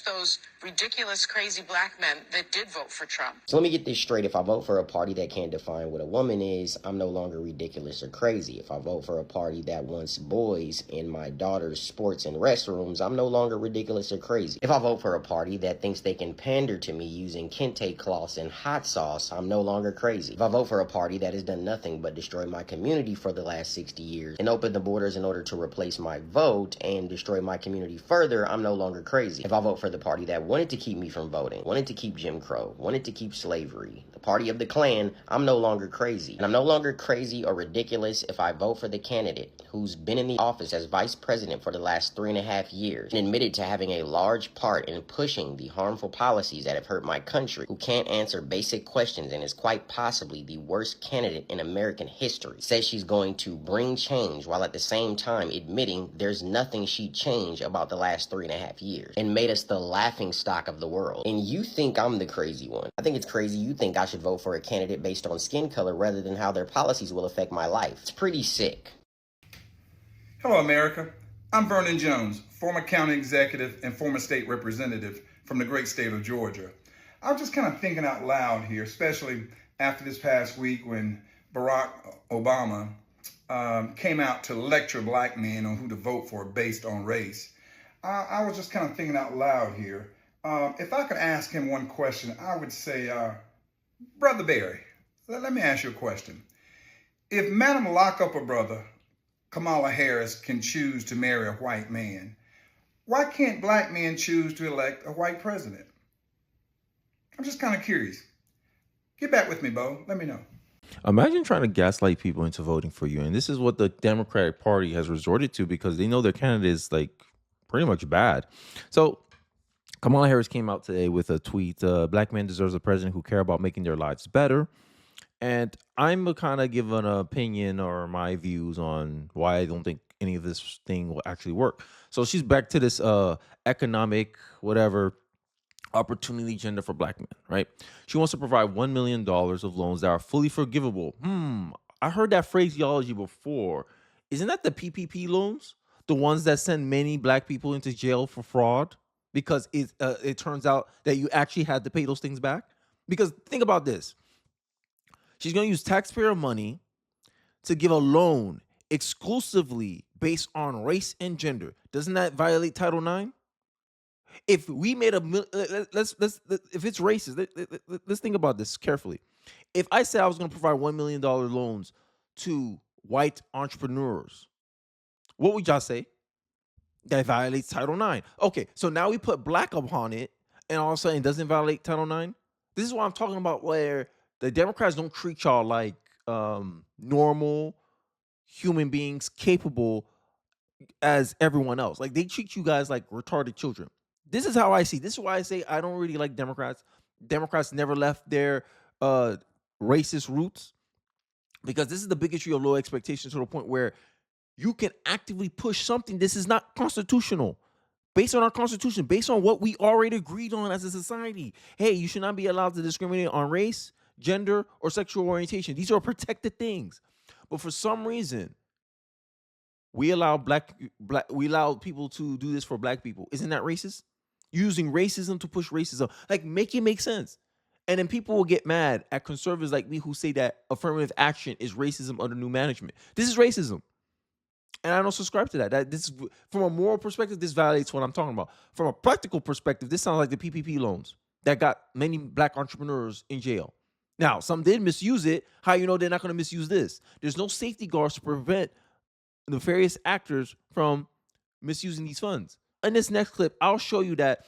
those ridiculous, crazy black men that did vote for Trump. So let me get this straight. If I vote for a party that can't define what a woman is, I'm no longer ridiculous or crazy. If I vote for a party that wants boys in my daughter's sports and restrooms, I'm no longer ridiculous or crazy. If I vote for a party that thinks they can pander to me using kente cloths and hot sauce, I'm no longer crazy. If I vote for a party that has done nothing but destroy my community for the last 60 years and open the borders in order to replace my vote and destroy my community further, I'm no longer crazy. If I vote for the party that wanted to keep me from voting, wanted to keep Jim Crow, wanted to keep slavery, the party of the Klan, I'm no longer crazy. And I'm no longer crazy or ridiculous if I vote for the candidate who's been in the office as vice president for the last 3.5 years and admitted to having a large part in pushing the harmful policies that have hurt my country, who can't answer basic questions and is quite possibly the worst candidate in American history, says she's going to bring change while at the same time admitting there's nothing she'd change about the last 3.5 years and made us the laughing stock of the world. And you think I'm the crazy one. I think it's crazy you think I should vote for a candidate based on skin color rather than how their policies will affect my life. It's pretty sick. Hello, America. I'm Vernon Jones, former county executive and former state representative from the great state of Georgia. I was just kind of thinking out loud here, especially after this past week when Barack Obama came out to lecture black men on who to vote for based on race. I was just kind of thinking out loud here. If I could ask him one question, I would say, Brother Barry, let me ask you a question. If Madam Lock-Up Brother Kamala Harris can choose to marry a white man, why can't black men choose to elect a white president? I'm just kind of curious. Get back with me, Bo. Let me know. Imagine trying to gaslight people into voting for you. And this is what the Democratic Party has resorted to because they know their candidate is like pretty much bad. So Kamala Harris came out today with a tweet, black men deserves a president who care about making their lives better. And I'm kind of give an opinion or my views on why I don't think any of this thing will actually work. So she's back to this economic, whatever, opportunity agenda for black men, right? She wants to provide $1 million of loans that are fully forgivable. I heard that phraseology before. Isn't that the PPP loans? The ones that send many black people into jail for fraud because it turns out that you actually had to pay those things back? Because think about this. She's going to use taxpayer money to give a loan exclusively based on race and gender. Doesn't that violate Title IX? If we made let's if it's racist, let's think about this carefully. If I said I was going to provide $1 million loans to white entrepreneurs, what would y'all say? That violates Title IX. Okay, so now we put black upon it, and all of a sudden it doesn't violate Title IX. This is what I'm talking about, where the Democrats don't treat y'all like normal human beings capable as everyone else. Like they treat you guys like retarded children. This is how I see. This is why I say I don't really like Democrats. Democrats never left their racist roots because this is the bigotry of low expectations to the point where you can actively push something. This is not constitutional. Based on our Constitution, based on what we already agreed on as a society. Hey, you should not be allowed to discriminate on race, gender, or sexual orientation. These are protected things. But for some reason, we allow we allow people to do this for black people. Isn't that racist? Using racism to push racism. Like, make it make sense. And then people will get mad at conservatives like me who say that affirmative action is racism under new management. This is racism. And I don't subscribe to that. This, from a moral perspective, this validates what I'm talking about. From a practical perspective, this sounds like the PPP loans that got many black entrepreneurs in jail. Now, some did misuse it. How you know they're not going to misuse this? There's no safety guards to prevent nefarious actors from misusing these funds. In this next clip, I'll show you that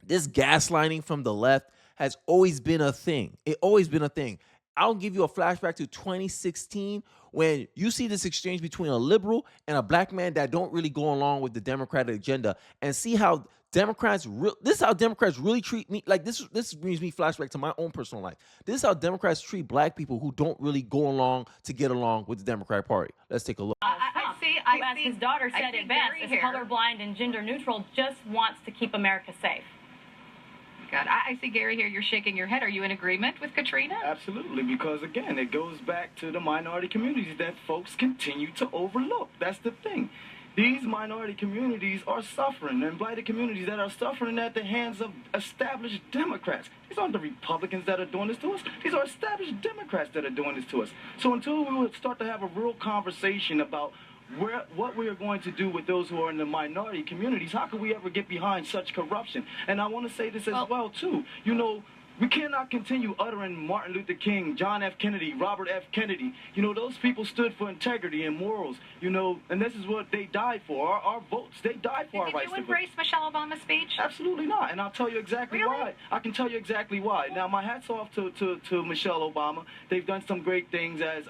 this gaslighting from the left has always been a thing. It always been a thing. I'll give you a flashback to 2016 when you see this exchange between a liberal and a black man that don't really go along with the Democratic agenda, and see how Democrats, this is how Democrats really treat me. Like this brings me flashback to my own personal life. This is how Democrats treat black people who don't really go along to get along with the Democratic Party. Let's take a look. I see. As his daughter said, Advance is colorblind and gender neutral, just wants to keep America safe. God, I see, Gary, here you're shaking your head. Are you in agreement with Katrina? Absolutely, because, again, it goes back to the minority communities that folks continue to overlook. That's the thing. These minority communities are suffering, and blighted communities that are suffering at the hands of established Democrats. These aren't the Republicans that are doing this to us. These are established Democrats that are doing this to us. So until we would start to have a real conversation about what we are going to do with those who are in the minority communities, how could we ever get behind such corruption? And I want to say this as well, too. You know, we cannot continue uttering Martin Luther King, John F. Kennedy, Robert F. Kennedy. You know, those people stood for integrity and morals, you know, and this is what they died for. Our votes, they died for our rights. Did you embrace Michelle Obama's speech? Absolutely not, and I'll tell you exactly why. I can tell you exactly why. Now, my hat's off to Michelle Obama. They've done some great things as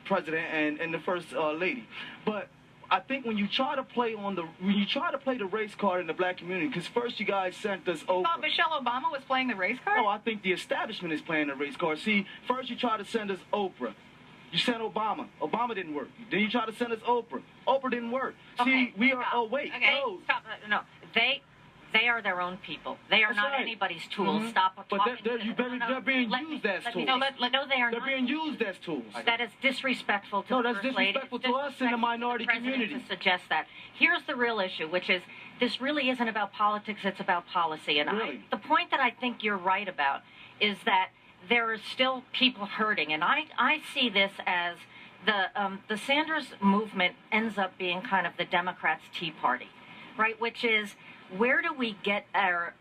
president and the first lady. But I think when you try to play the race card in the black community, because first you guys sent us over. You thought Michelle Obama was playing the race card? No, I think the establishment is playing the race card. See, first you try to send us Oprah. You sent Obama. Obama didn't work. Then you try to send us Oprah. Oprah didn't work. Okay, See, we are. stop. Oh wait. Okay, No. stop. No, they are their own people. They are That's not right. anybody's tools. Mhm. Stop But talking. they're being used as tools. No, they are They're not. being used as tools. That is disrespectful to No, the that's First Lady. disrespectful It's to us in the disrespectful minority to the president community. to suggest that. Here's the real issue, which is this really isn't about politics, it's about policy. And Really? the point that I think you're right about is that there are still people hurting. And I see this as the Sanders movement ends up being kind of the Democrats' Tea Party, right? Which is, where do we get our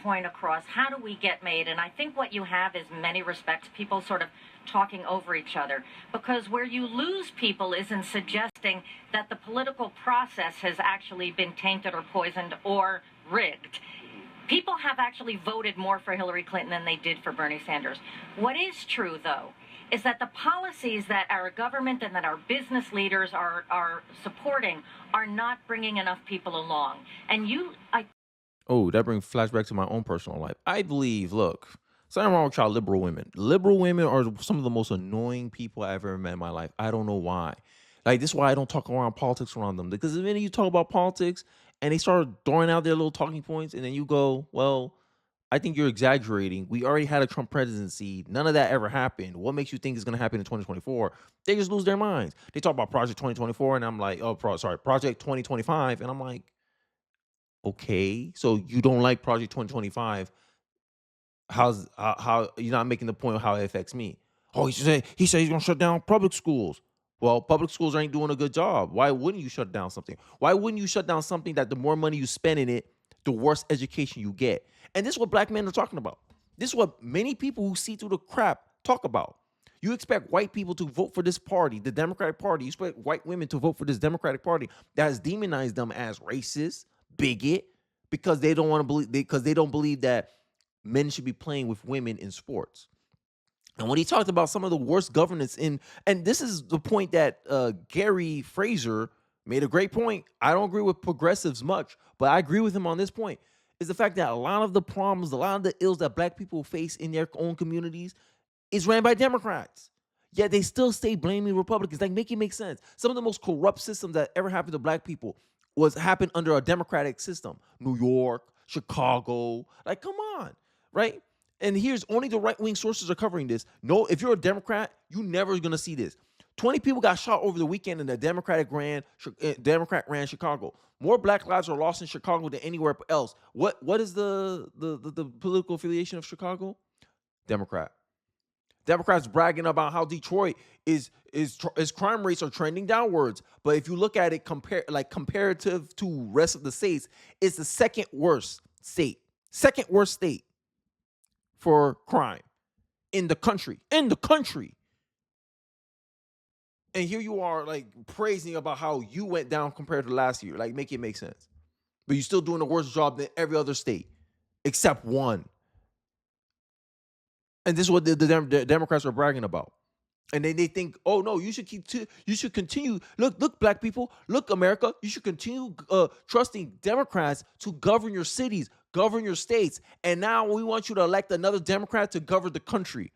point across? How do we get made? And I think what you have is, in many respects, people sort of talking over each other. Because where you lose people is in suggesting that the political process has actually been tainted or poisoned or rigged. People have actually voted more for Hillary Clinton than they did for Bernie Sanders. What is true, though, is that the policies that our government and that our business leaders are supporting are not bringing enough people along. And Oh, that brings flashback to my own personal life. I believe, look, something wrong with y'all liberal women. Liberal women are some of the most annoying people I've ever met in my life. I don't know why. Like, this is why I don't talk around politics around them. Because the minute you talk about politics and they start throwing out their little talking points, and then you go, well, I think you're exaggerating. We already had a Trump presidency. None of that ever happened. What makes you think it's going to happen in 2024? They just lose their minds. They talk about Project 2024, and I'm like, Project 2025. And I'm like, okay, so you don't like Project 2025. How you're not making the point of how it affects me? Oh, he said he's going to shut down public schools. Well, public schools ain't doing a good job. Why wouldn't you shut down something? Why wouldn't you shut down something that the more money you spend in it, the worse education you get? And this is what black men are talking about. This is what many people who see through the crap talk about. You expect white people to vote for this party, the Democratic Party. You expect white women to vote for this Democratic Party that has demonized them as racist, bigot, because they don't want to believe because they don't believe that men should be playing with women in sports. And when he talked about some of the worst governance and this is the point that Gary Fraser made a great point. I don't agree with progressives much, but I agree with him on this point, is the fact that a lot of the problems, a lot of the ills that black people face in their own communities is ran by Democrats. Yet they still stay blaming Republicans. Like, make it make sense. Some of the most corrupt systems that ever happened to black people happened under a Democratic system. New York, Chicago. Like, come on, right? And here's only the right-wing sources are covering this. No, if you're a Democrat, you never gonna see this. 20 people got shot over the weekend in the Democrat ran Chicago. More black lives are lost in Chicago than anywhere else. What is the political affiliation of Chicago? Democrat. Democrats bragging about how Detroit is crime rates are trending downwards, but if you look at it comparative to rest of the states, it's the second worst state for crime in the country. And here you are, like, praising about how you went down compared to last year. Like, make it make sense. But you're still doing a worse job than every other state except one. And this is what the Democrats are bragging about. And then they think, oh no, you should continue. Look, black people, look, America, you should continue trusting Democrats to govern your cities, govern your states. And now we want you to elect another Democrat to govern the country.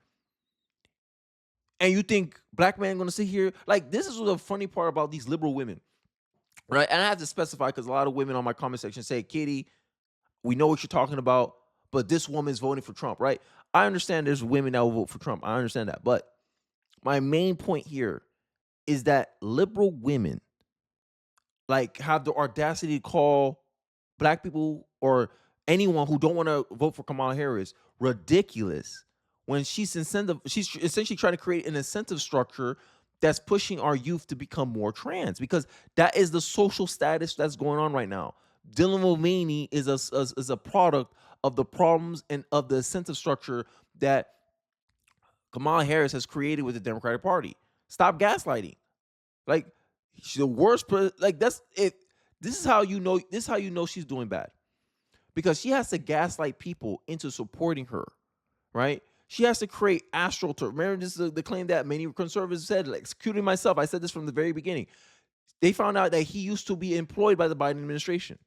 And you think black men gonna sit here? Like, this is the funny part about these liberal women, right? And I have to specify because a lot of women on my comment section say, Katie, we know what you're talking about, but this woman's voting for Trump, right? I understand there's women that will vote for Trump. I understand that. But my main point here is that liberal women, like have the audacity to call black people or anyone who don't want to vote for Kamala Harris ridiculous when she's essentially trying to create an incentive structure that's pushing our youth to become more trans, because that is the social status that's going on right now. Dylan Mulvaney is a product of the problems and of the incentive structure that Kamala Harris has created with the Democratic Party. Stop gaslighting. Like, she's the worst. Like, that's it. This is how you know. This is how you know she's doing bad, because she has to gaslight people into supporting her, right? She has to create astroturf. Remember, this is the claim that many conservatives said, like, including myself. I said this from the very beginning. They found out that he used to be employed by the Biden administration.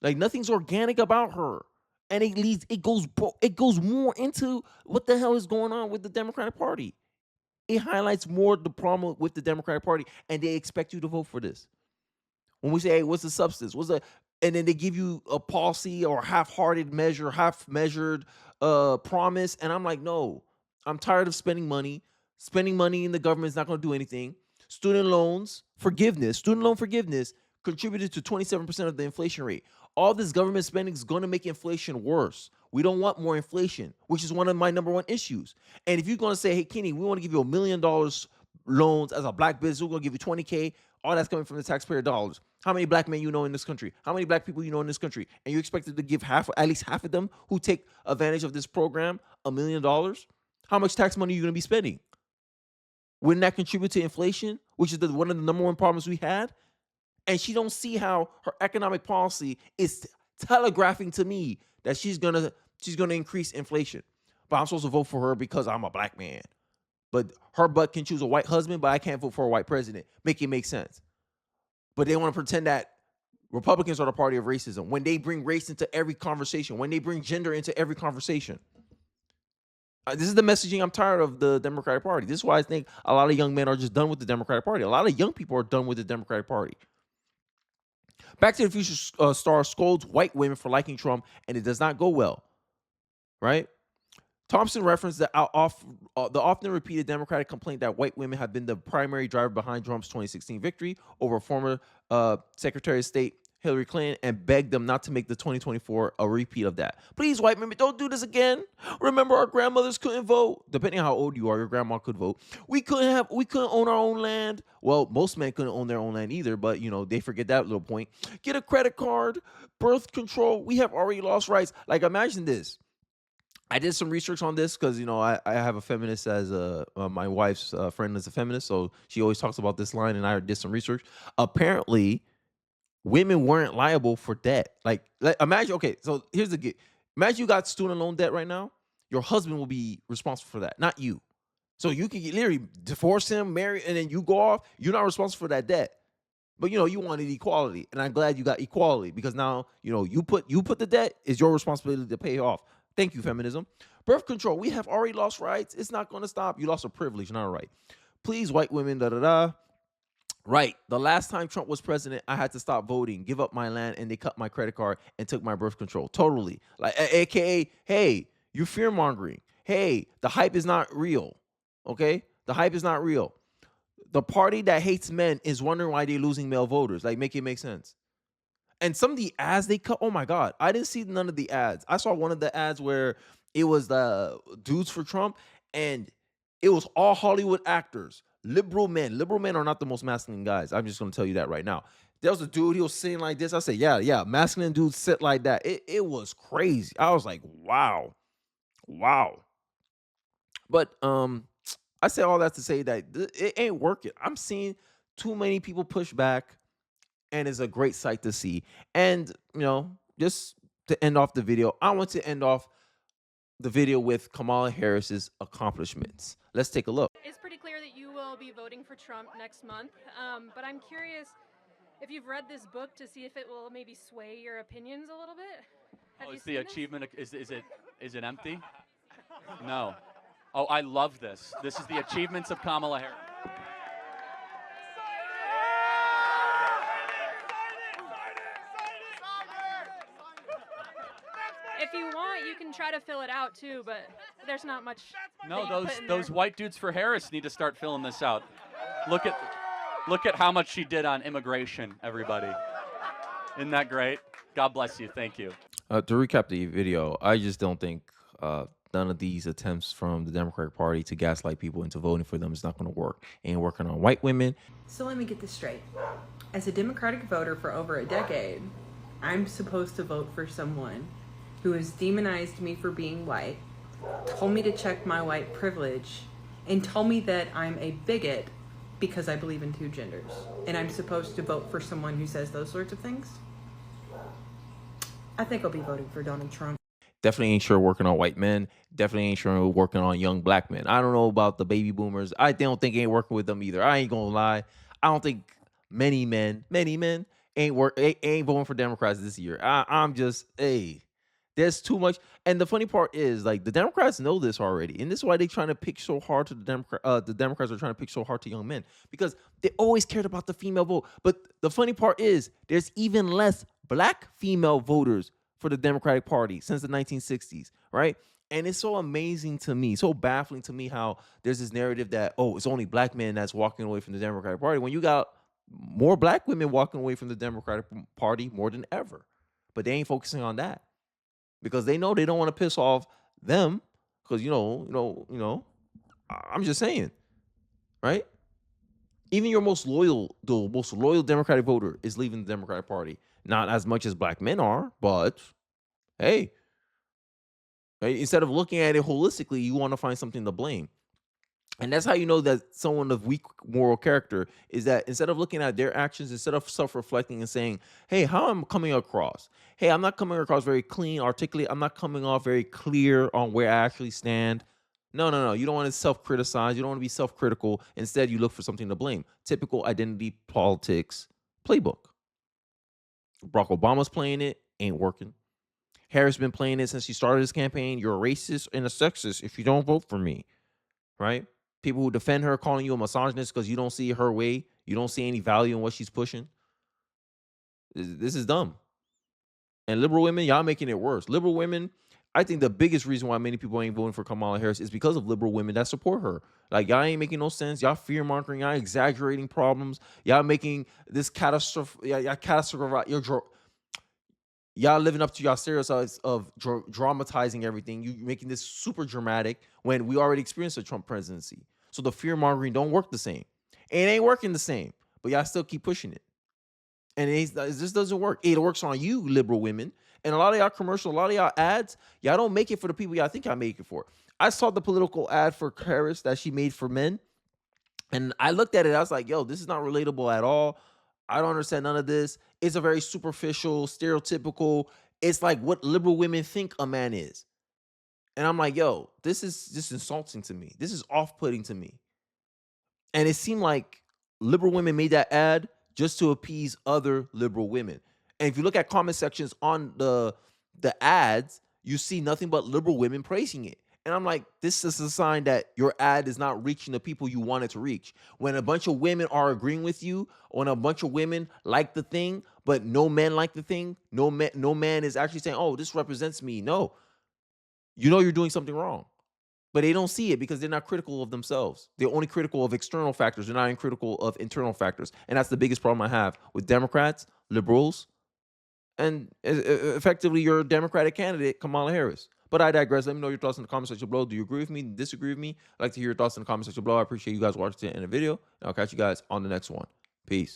Like, nothing's organic about her. And it goes more into what the hell is going on with the Democratic Party. It highlights more the problem with the Democratic Party, and they expect you to vote for this. When we say, hey, what's the substance? And then they give you a policy or half-hearted measure, half-measured promise. And I'm like, no, I'm tired of spending money. Spending money in the government is not going to do anything. Student loan forgiveness contributed to 27% of the inflation rate. All this government spending is going to make inflation worse. We don't want more inflation, which is one of my number one issues. And if you're going to say, hey, Kenny, we want to give you $1 million loans as a black business, we're going to give you $20K, all that's coming from the taxpayer dollars. How many black men you know in this country? How many black people you know in this country? And you expected to give at least half of them who take advantage of this program $1 million? How much tax money are you going to be spending? Wouldn't that contribute to inflation, which is one of the number one problems we had? And she don't see how her economic policy is telegraphing to me that she's gonna increase inflation. But I'm supposed to vote for her because I'm a black man. But her butt can choose a white husband, but I can't vote for a white president. Make it make sense. But they want to pretend that Republicans are the party of racism when they bring race into every conversation, when they bring gender into every conversation. This is the messaging I'm tired of the Democratic Party. This is why I think a lot of young men are just done with the Democratic Party. A lot of young people are done with the Democratic Party. Back to the Future star scolds white women for liking Trump, and it does not go well, right? Thompson referenced the often repeated Democratic complaint that white women have been the primary driver behind Trump's 2016 victory over former Secretary of State Hillary Clinton, and begged them not to make the 2024 a repeat of that. Please, white women, don't do this again. Remember, our grandmothers couldn't vote. Depending on how old you are, your grandma could vote. We couldn't own our own land. Well, most men couldn't own their own land either, but they forget that little point. Get a credit card, birth control. We have already lost rights. Like, imagine this. I did some research on this because, I have a feminist as my wife's friend is a feminist, so she always talks about this line, and I did some research. Apparently, women weren't liable for debt. Like imagine, okay, so here's the get. Imagine you got student loan debt right now. Your husband will be responsible for that, not you. So you can literally divorce him, marry, and then you go off. You're not responsible for that debt. But you wanted equality, and I'm glad you got equality, because now you put the debt, is your responsibility to pay off. Thank you, feminism. Birth control. We have already lost rights. It's not going to stop. You lost a privilege, not a right. Please, white women, Right. The last time Trump was president, I had to stop voting, give up my land, and they cut my credit card and took my birth control. Totally. Like, AKA, hey, you're fear-mongering. Hey, the hype is not real. Okay? The hype is not real. The party that hates men is wondering why they're losing male voters. Like, make it make sense. And some of the ads they cut, oh my God, I didn't see none of the ads. I saw one of the ads where it was the dudes for Trump, and it was all Hollywood actors. Liberal men. Liberal men are not the most masculine guys. I'm just going to tell you that right now. There was a dude, he was sitting like this. I said, yeah, masculine dudes sit like that. It was crazy. I was like, wow. But I say all that to say that it ain't working. I'm seeing too many people push back, and it's a great sight to see. And, just to end off the video, I want to end off the video with Kamala Harris's accomplishments. Let's take a look. It's pretty clear that you will be voting for Trump next month, but I'm curious if you've read this book to see if it will maybe sway your opinions a little bit. Is the achievement, is it empty? No. Oh, I love this. This is the achievements of Kamala Harris. If you want, you can try to fill it out too, but there's not much. No, those white dudes for Harris need to start filling this out. Look at Look at how much she did on immigration, everybody. Isn't that great? God bless you. Thank you. To recap the video, I just don't think none of these attempts from the Democratic Party to gaslight people into voting for them is not going to work. Ain't working on white women. So let me get this straight. As a Democratic voter for over a decade, I'm supposed to vote for someone who has demonized me for being white, told me to check my white privilege, and told me that I'm a bigot because I believe in two genders. And I'm supposed to vote for someone who says those sorts of things? I think I'll be voting for Donald Trump. Definitely ain't sure working on white men. Definitely ain't sure working on young black men. I don't know about the baby boomers. I don't think ain't working with them either. I ain't gonna lie. I don't think many men ain't voting for Democrats this year. I'm just, there's too much. And the funny part is, like, the Democrats know this already, and this is why they're trying to pick so hard to the Democrats are trying to pick so hard to young men, because they always cared about the female vote. But the funny part is, there's even less black female voters for the Democratic Party since the 1960s, right? And it's so amazing to me, so baffling to me how there's this narrative that, oh, it's only black men that's walking away from the Democratic Party, when you got more black women walking away from the Democratic Party more than ever. But they ain't focusing on that, because they know they don't want to piss off them. Because I'm just saying, right? Even the most loyal Democratic voter is leaving the Democratic Party. Not as much as black men are, but hey, right? Instead of looking at it holistically, you want to find something to blame. And that's how you know that someone of weak moral character is that instead of looking at their actions, instead of self-reflecting and saying, hey, how am I coming across? Hey, I'm not coming across very clean, articulate. I'm not coming off very clear on where I actually stand. No. You don't want to self-criticize. You don't want to be self-critical. Instead, you look for something to blame. Typical identity politics playbook. Barack Obama's playing it, ain't working. Harris been playing it since he started his campaign. You're a racist and a sexist if you don't vote for me, right? People who defend her calling you a misogynist because you don't see her way. You don't see any value in what she's pushing. This is dumb. And liberal women, y'all making it worse. Liberal women, I think the biggest reason why many people ain't voting for Kamala Harris is because of liberal women that support her. Like, y'all ain't making no sense. Y'all fear-mongering. Y'all exaggerating problems. Y'all making this catastrophe. Y'all living up to y'all stereotypes of dramatizing everything. You making this super dramatic when we already experienced a Trump presidency. So the fear-mongering don't work the same. It ain't working the same. But y'all still keep pushing it. And it just doesn't work. It works on you, liberal women. And a lot of y'all commercial, a lot of y'all ads, y'all don't make it for the people y'all think y'all make it for. I saw the political ad for Harris that she made for men. And I looked at it. I was like, yo, this is not relatable at all. I don't understand none of this. It's a very superficial, stereotypical. It's like what liberal women think a man is. And I'm like, yo, this is just insulting to me. This is off-putting to me. And it seemed like liberal women made that ad just to appease other liberal women. And if you look at comment sections on the ads, you see nothing but liberal women praising it. And I'm like, this is a sign that your ad is not reaching the people you want it to reach. When a bunch of women are agreeing with you, when a bunch of women like the thing, but no men like the thing, no man is actually saying, oh, this represents me. No, you know you're doing something wrong. But they don't see it because they're not critical of themselves. They're only critical of external factors. They're not critical of internal factors. And that's the biggest problem I have with Democrats, liberals, and effectively your Democratic candidate, Kamala Harris. But I digress. Let me know your thoughts in the comment section below. Do you agree with me? Disagree with me? I'd like to hear your thoughts in the comment section below. I appreciate you guys watching to the end of the video. And I'll catch you guys on the next one. Peace.